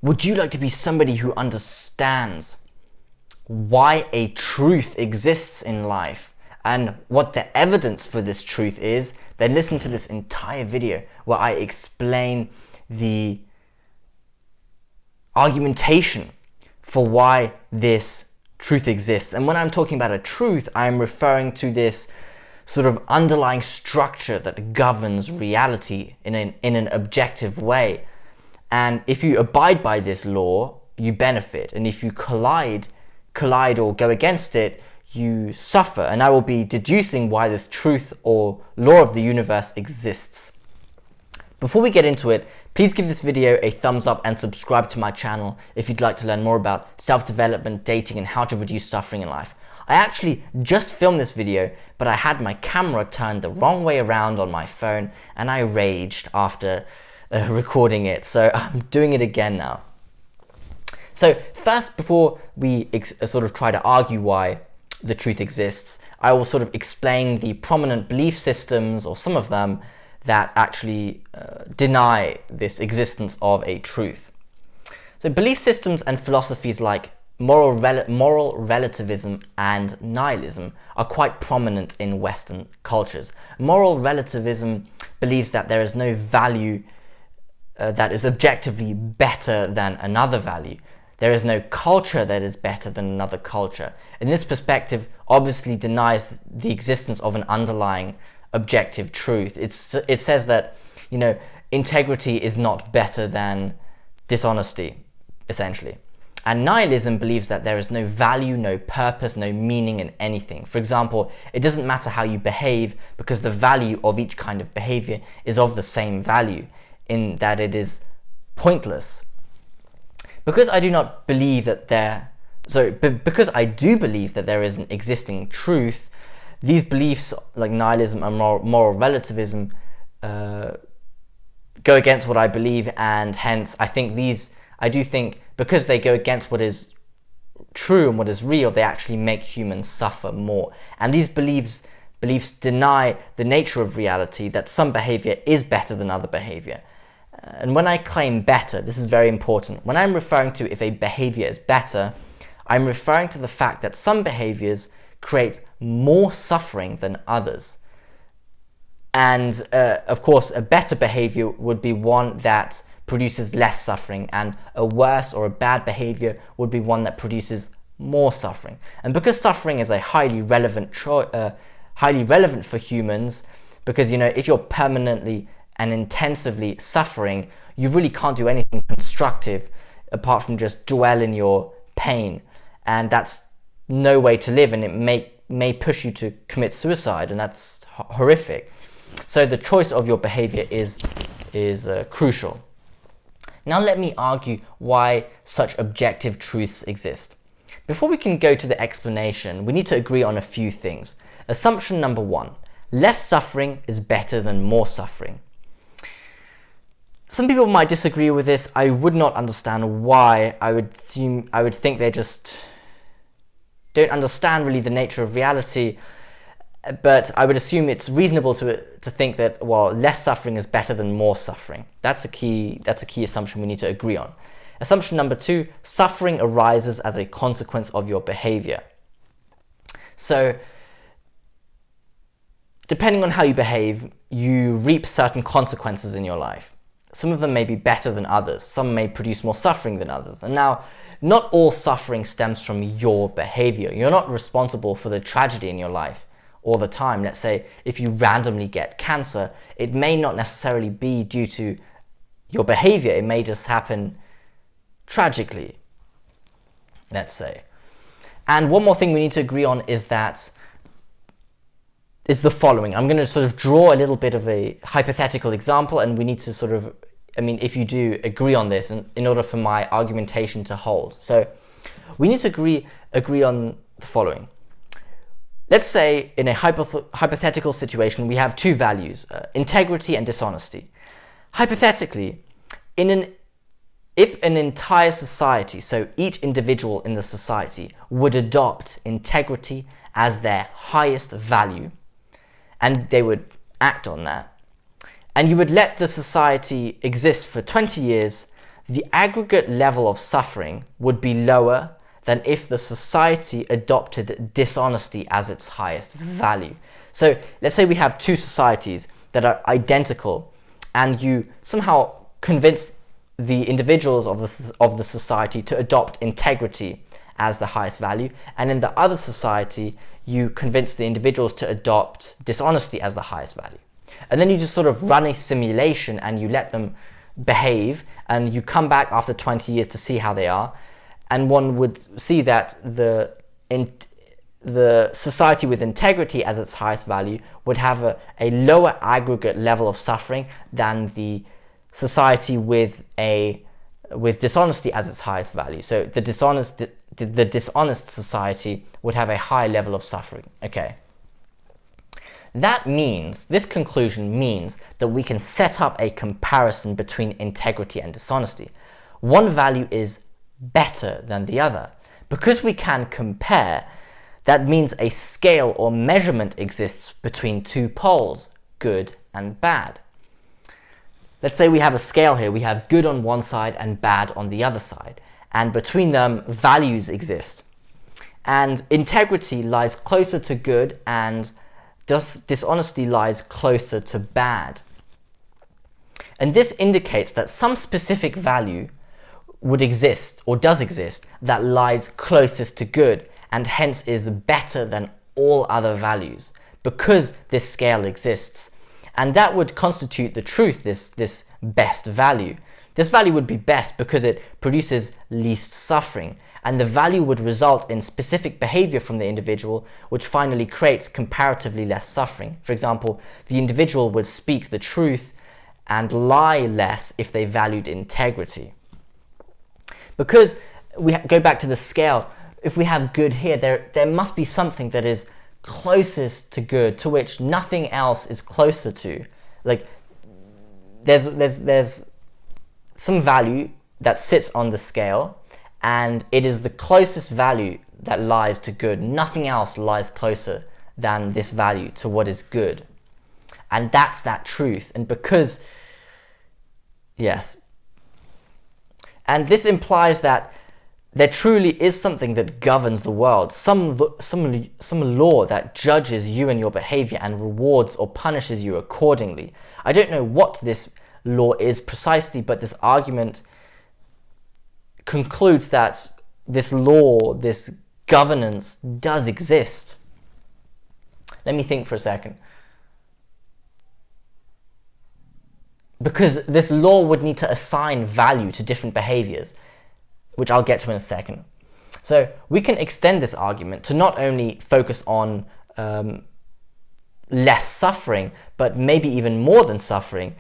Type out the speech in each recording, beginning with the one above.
Would you like to be somebody who understands why a truth exists in life and what the evidence for this truth is? Then listen to this entire video where I explain the argumentation for why this truth exists. And when I'm talking about a truth, I'm referring to this sort of underlying structure that governs reality in an objective way. And if you abide by this law, you benefit. And if you collide or go against it, you suffer. And I will be deducing why this truth or law of the universe exists. Before we get into it, please give this video a thumbs up and subscribe to my channel if you'd like to learn more about self-development, dating, and how to reduce suffering in life. I actually just filmed this video, but I had my camera turned the wrong way around on my phone and I raged after recording it. So I'm doing it again now. So first, before we sort of try to argue why the truth exists, I will sort of explain the prominent belief systems, or some of them, that actually deny this existence of a truth. So belief systems and philosophies like moral relativism and nihilism are quite prominent in Western cultures. Moral relativism believes that there is no value that is objectively better than another value. There is no culture that is better than another culture. And this perspective obviously denies the existence of an underlying objective truth. It says that, integrity is not better than dishonesty, essentially. And nihilism believes that there is no value, no purpose, no meaning in anything. For example, it doesn't matter how you behave because the value of each kind of behavior is of the same value, in that it is pointless. Because I do believe that there is an existing truth, these beliefs like nihilism and moral relativism go against what I believe, and hence I do think because they go against what is true and what is real, they actually make humans suffer more. And these beliefs deny the nature of reality, that some behavior is better than other behavior. And when I claim better, this is very important. When I'm referring to if a behavior is better, I'm referring to the fact that some behaviors create more suffering than others. And of course, a better behavior would be one that produces less suffering, and a worse or a bad behavior would be one that produces more suffering. And because suffering is a highly relevant for humans, because if you're permanently and intensively suffering, you really can't do anything constructive apart from just dwell in your pain, and that's no way to live, and it may push you to commit suicide, and that's horrific. So the choice of your behavior is crucial. Now let me argue why such objective truths exist. Before we can go to the explanation, we need to agree on a few things. Assumption number one: less suffering is better than more suffering. Some people might disagree with this. I would not understand why. I would think they just don't understand really the nature of reality. But I would assume it's reasonable to think that, well, less suffering is better than more suffering. That's a key assumption we need to agree on. Assumption number two: suffering arises as a consequence of your behavior. So, depending on how you behave, you reap certain consequences in your life. Some of them may be better than others. Some may produce more suffering than others. And now, not all suffering stems from your behavior. You're not responsible for the tragedy in your life all the time. Let's say if you randomly get cancer, it may not necessarily be due to your behavior. It may just happen tragically, let's say. And one more thing we need to agree on is the following. I'm going to sort of draw a little bit of a hypothetical example, and we need to sort of, if you do agree on this, in order for my argumentation to hold. So we need to agree on the following. Let's say in a hypothetical situation, we have two values, integrity and dishonesty. Hypothetically, if an entire society, so each individual in the society, would adopt integrity as their highest value, and they would act on that, and you would let the society exist for 20 years, the aggregate level of suffering would be lower than if the society adopted dishonesty as its highest value. So let's say we have two societies that are identical, and you somehow convince the individuals of the society to adopt integrity as the highest value, and in the other society you convince the individuals to adopt dishonesty as the highest value. And then you just sort of run a simulation and you let them behave, and you come back after 20 years to see how they are, and one would see that the society with integrity as its highest value would have a lower aggregate level of suffering than the society with dishonesty as its highest value. So the dishonest society would have a high level of suffering. Okay. This conclusion means that we can set up a comparison between integrity and dishonesty. One value is better than the other. Because we can compare, that means a scale or measurement exists between two poles, good and bad. Let's say we have a scale here. We have good on one side and bad on the other side. And between them, values exist. And integrity lies closer to good, and dishonesty lies closer to bad. And this indicates that some specific value would exist, or does exist, that lies closest to good, and hence is better than all other values, because this scale exists. And that would constitute the truth, this best value. This value would be best because it produces least suffering, and the value would result in specific behavior from the individual, which finally creates comparatively less suffering. For example, the individual would speak the truth and lie less if they valued integrity. Because we go back to the scale, if we have good here, there must be something that is closest to good, to which nothing else is closer to. Like there's some value that sits on the scale, and it is the closest value that lies to good. Nothing else lies closer than this value to what is good. And that's that truth. And because, yes. And this implies that there truly is something that governs the world, some law that judges you and your behavior and rewards or punishes you accordingly. I don't know what this law is precisely, but this argument concludes that this law, this governance, does exist. Let me think for a second. Because this law would need to assign value to different behaviors, which I'll get to in a second. So we can extend this argument to not only focus on less suffering, but maybe even more than suffering,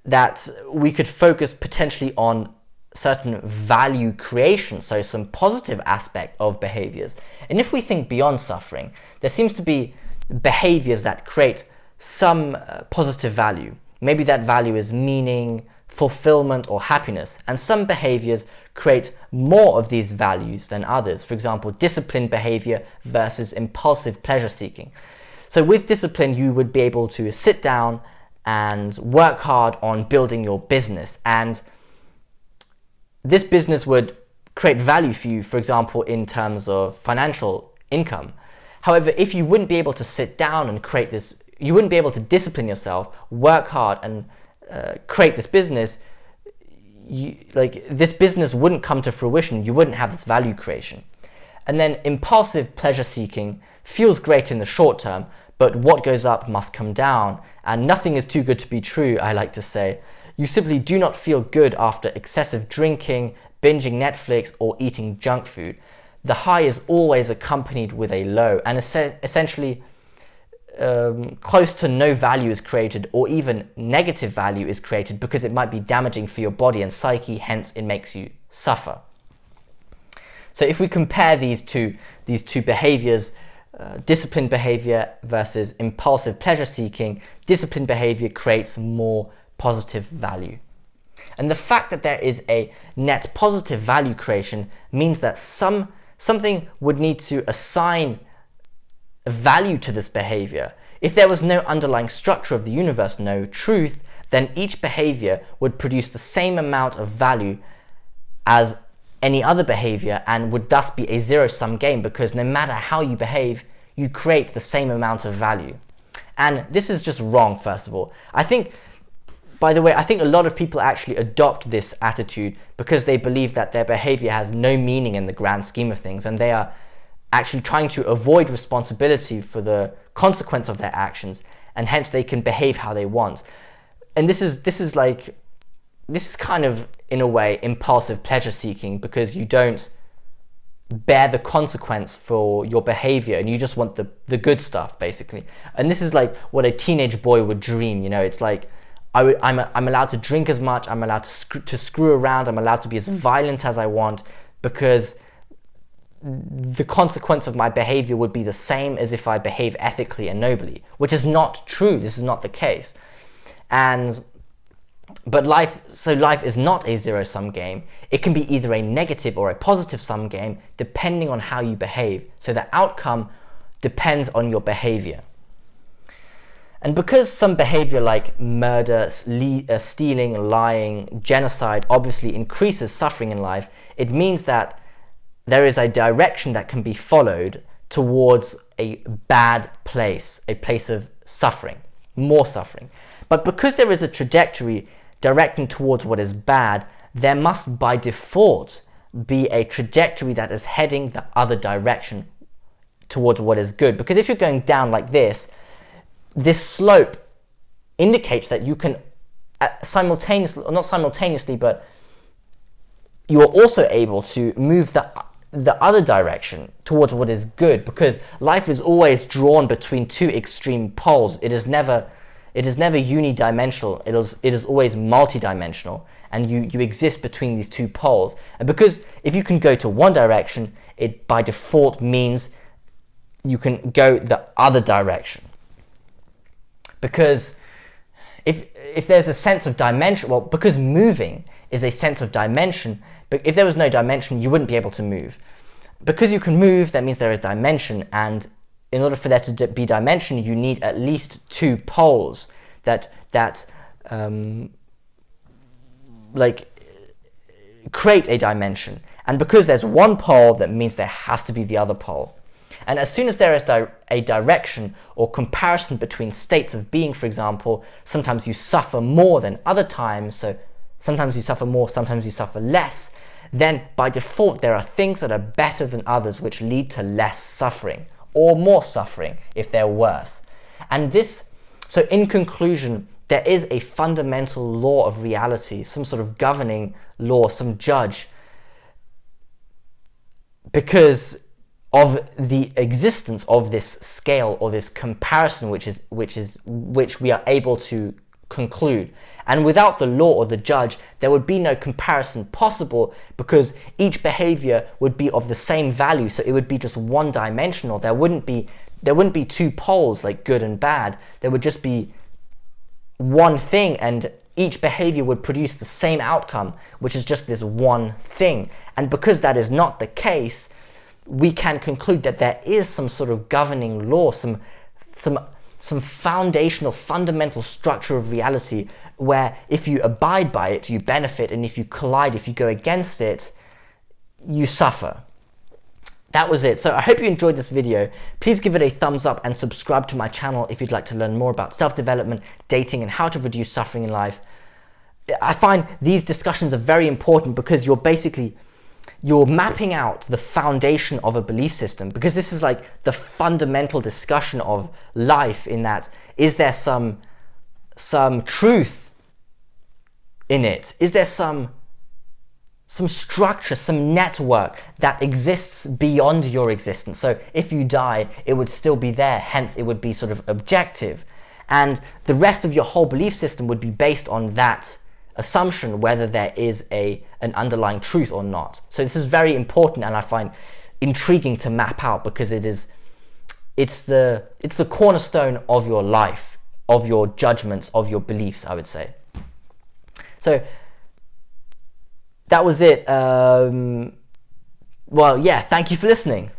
that we could focus potentially on certain value creation, so some positive aspect of behaviors. And if we think beyond suffering, there seems to be behaviors that create some positive value. Maybe that value is meaning, fulfillment, or happiness. And some behaviors create more of these values than others. For example, disciplined behavior versus impulsive pleasure seeking. So with discipline, you would be able to sit down and work hard on building your business. And this business would create value for you, for example, in terms of financial income. However, if you wouldn't be able to sit down and create this, you wouldn't be able to discipline yourself, work hard, and create this business, this business wouldn't come to fruition. You wouldn't have this value creation. And then impulsive pleasure seeking feels great in the short term, but what goes up must come down, and nothing is too good to be true, I like to say. You simply do not feel good after excessive drinking, binging Netflix, or eating junk food. The high is always accompanied with a low, and essentially close to no value is created, or even negative value is created, because it might be damaging for your body and psyche, hence it makes you suffer. So if we compare these two behaviors, disciplined behavior versus impulsive pleasure seeking, disciplined behavior creates more positive value. And the fact that there is a net positive value creation means that something would need to assign value to this behavior. If there was no underlying structure of the universe, no truth, then each behavior would produce the same amount of value as any other behavior and would thus be a zero-sum game, because no matter how you behave, you create the same amount of value. And this is just wrong, first of all. By the way, I think a lot of people actually adopt this attitude because they believe that their behavior has no meaning in the grand scheme of things, and they are actually trying to avoid responsibility for the consequence of their actions, and hence they can behave how they want. And this is kind of, in a way, impulsive pleasure seeking, because you don't bear the consequence for your behavior and you just want the good stuff, basically. And this is like what a teenage boy would dream, you know. It's like, I'm allowed to drink as much, I'm allowed to screw around, I'm allowed to be as violent as I want, because the consequence of my behavior would be the same as if I behave ethically and nobly, which is not true. This is not the case. But life is not a zero-sum game. It can be either a negative or a positive sum game, depending on how you behave. So the outcome depends on your behavior. And because some behavior like murder, stealing, lying, genocide obviously increases suffering in life, it means that there is a direction that can be followed towards a bad place, a place of suffering, more suffering. But because there is a trajectory directing towards what is bad, there must by default be a trajectory that is heading the other direction towards what is good. Because if you're going down like this slope indicates that you can simultaneously, or not simultaneously, but you are also able to move the other direction towards what is good, because life is always drawn between two extreme poles. It is never unidimensional. It is always multidimensional, and you exist between these two poles. And because if you can go to one direction, it by default means you can go the other direction. Because if there's a sense of dimension, well, because moving is a sense of dimension, but if there was no dimension, you wouldn't be able to move. Because you can move, that means there is dimension, and in order for there to be dimension, you need at least two poles that create a dimension. And because there's one pole, that means there has to be the other pole. And as soon as there is a direction or comparison between states of being, for example, sometimes you suffer more than other times, so sometimes you suffer more, sometimes you suffer less, then by default there are things that are better than others which lead to less suffering, or more suffering if they're worse. And so in conclusion, there is a fundamental law of reality, some sort of governing law, some judge, because of the existence of this scale or this comparison which we are able to conclude. And without the law or the judge, there would be no comparison possible, because each behavior would be of the same value, so it would be just one dimensional. There wouldn't be two poles like good and bad. There would just be one thing, and each behavior would produce the same outcome, which is just this one thing. And because that is not the case, we can conclude that there is some sort of governing law, some foundational, fundamental structure of reality, where if you abide by it, you benefit, and if you collide, if you go against it, you suffer. That was it. So I hope you enjoyed this video. Please give it a thumbs up and subscribe to my channel if you'd like to learn more about self-development, dating, and how to reduce suffering in life. I find these discussions are very important because you're mapping out the foundation of a belief system, because this is like the fundamental discussion of life, in that, is there some truth in it? Is there some structure, some network that exists beyond your existence? So if you die, it would still be there, hence it would be sort of objective. And the rest of your whole belief system would be based on that assumption, whether there is an underlying truth or not. So this is very important, and I find intriguing to map out, because it's the cornerstone of your life, of your judgments, of your beliefs, I would say. So that was it. Well, yeah, thank you for listening.